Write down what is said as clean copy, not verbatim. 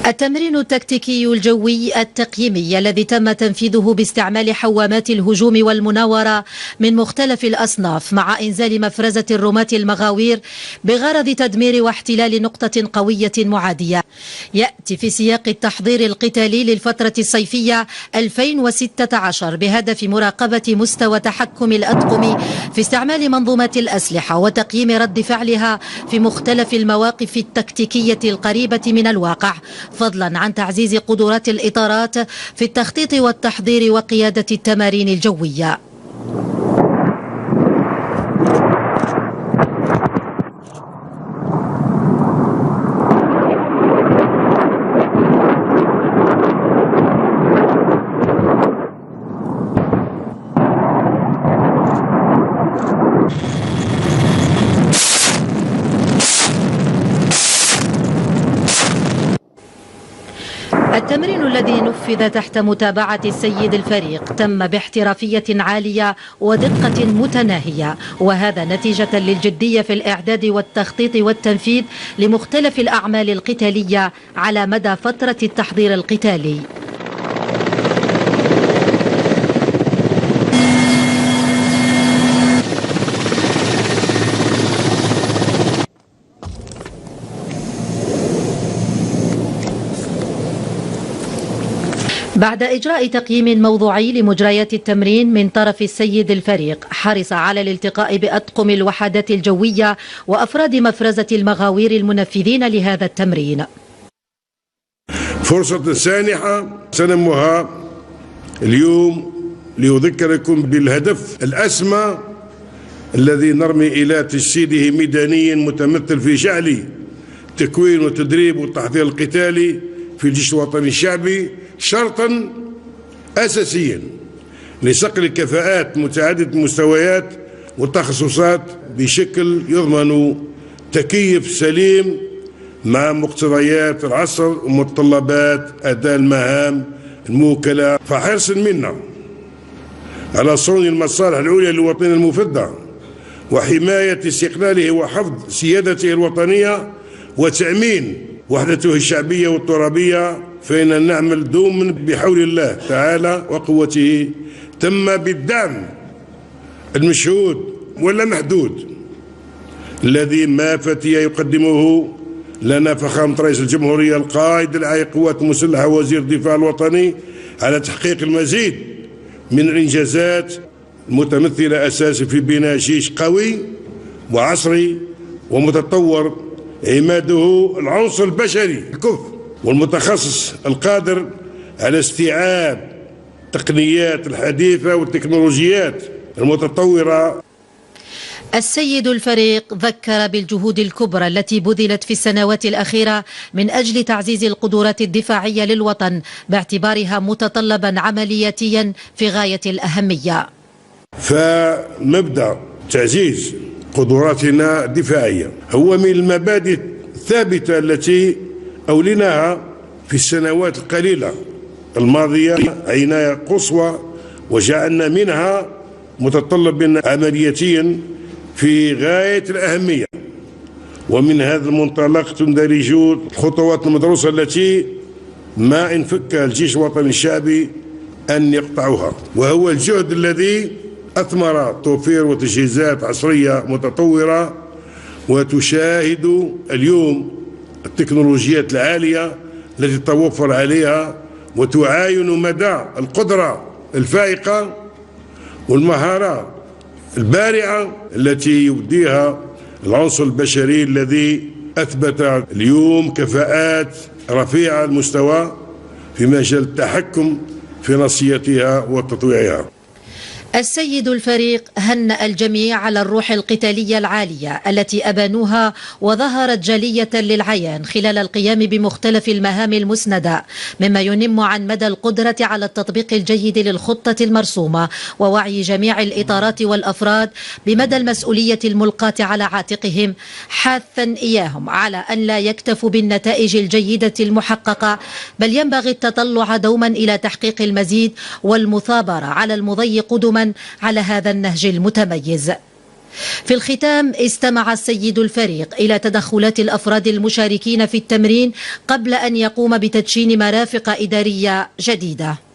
التمرين التكتيكي الجوي التقييمي الذي تم تنفيذه باستعمال حوامات الهجوم والمناورة من مختلف الأصناف مع إنزال مفرزة الرماة المغاوير بغرض تدمير واحتلال نقطة قوية معادية، يأتي في سياق التحضير القتالي للفترة الصيفية 2016 بهدف مراقبة مستوى تحكم الأطقم في استعمال منظومات الأسلحة وتقييم رد فعلها في مختلف المواقف التكتيكية القريبة من الواقع، فضلا عن تعزيز قدرات الإطارات في التخطيط والتحضير وقيادة التمارين الجوية. التمرين الذي نفذ تحت متابعة السيد الفريق تم باحترافية عالية ودقة متناهية، وهذا نتيجة للجدية في الإعداد والتخطيط والتنفيذ لمختلف الأعمال القتالية على مدى فترة التحضير القتالي. بعد إجراء تقييم موضوعي لمجريات التمرين من طرف السيد الفريق، حرص على الالتقاء بأطقم الوحدات الجوية وأفراد مفرزة المغاوير المنفذين لهذا التمرين. فرصة سانحة سنمها اليوم لأذكركم بالهدف الأسمى الذي نرمي إلى تجسيده ميدانيا متمثل في جعل تكوين وتدريب والتحضير القتالي في الجيش الوطني الشعبي شرطا أساسيا لصقل الكفاءات متعددة المستويات والتخصصات بشكل يضمن تكيف سليم مع مقتضيات العصر ومتطلبات أداء المهام الموكلة، فحرص منا على صون المصالح العليا للوطن المفدى وحماية استقلاله وحفظ سيادته الوطنية وتأمين وحدته الشعبية والترابية، فإن نعمل دوما بحول الله تعالى وقوته تم بالدعم المشهود ولا محدود الذي ما فتي يقدمه لنا فخامة رئيس الجمهورية القائد العام للقوات المسلحة وزير الدفاع الوطني على تحقيق المزيد من الإنجازات المتمثلة أساسا في بناء جيش قوي وعصري ومتطور عماده العنصر البشري الكفء والمتخصص القادر على استيعاب التقنيات الحديثة والتكنولوجيات المتطورة. السيد الفريق ذكر بالجهود الكبرى التي بذلت في السنوات الأخيرة من أجل تعزيز القدرات الدفاعية للوطن باعتبارها متطلبا عملياتيا في غاية الأهمية. فمبدأ تعزيز قدراتنا الدفاعية هو من المبادئ الثابتة التي أوليناها في السنوات القليلة الماضية عناية قصوى وجعلنا منها متطلبا عملياتيا في غاية الأهمية، ومن هذا المنطلق تندرج الخطوات المدروسة التي ما إن فك الجيش الوطني الشعبي أن يقطعها، وهو الجهد الذي أثمر توفير وتجهيزات عصرية متطورة وتشاهد اليوم التكنولوجيات العالية التي تتوفر عليها وتعاين مدى القدرة الفائقة والمهارة البارعة التي يبديها العنصر البشري الذي أثبت اليوم كفاءات رفيعة المستوى في مجال التحكم في نصيتها وتطويعها. السيد الفريق هنأ الجميع على الروح القتالية العالية التي أبانوها وظهرت جلية للعيان خلال القيام بمختلف المهام المسندة، مما ينم عن مدى القدرة على التطبيق الجيد للخطة المرسومة ووعي جميع الإطارات والأفراد بمدى المسؤولية الملقاة على عاتقهم، حاثا إياهم على أن لا يكتفوا بالنتائج الجيدة المحققة، بل ينبغي التطلع دوما إلى تحقيق المزيد والمثابرة على المضي قدما على هذا النهج المتميز. في الختام استمع السيد الفريق إلى تدخلات الأفراد المشاركين في التمرين قبل أن يقوم بتدشين مرافق إدارية جديدة.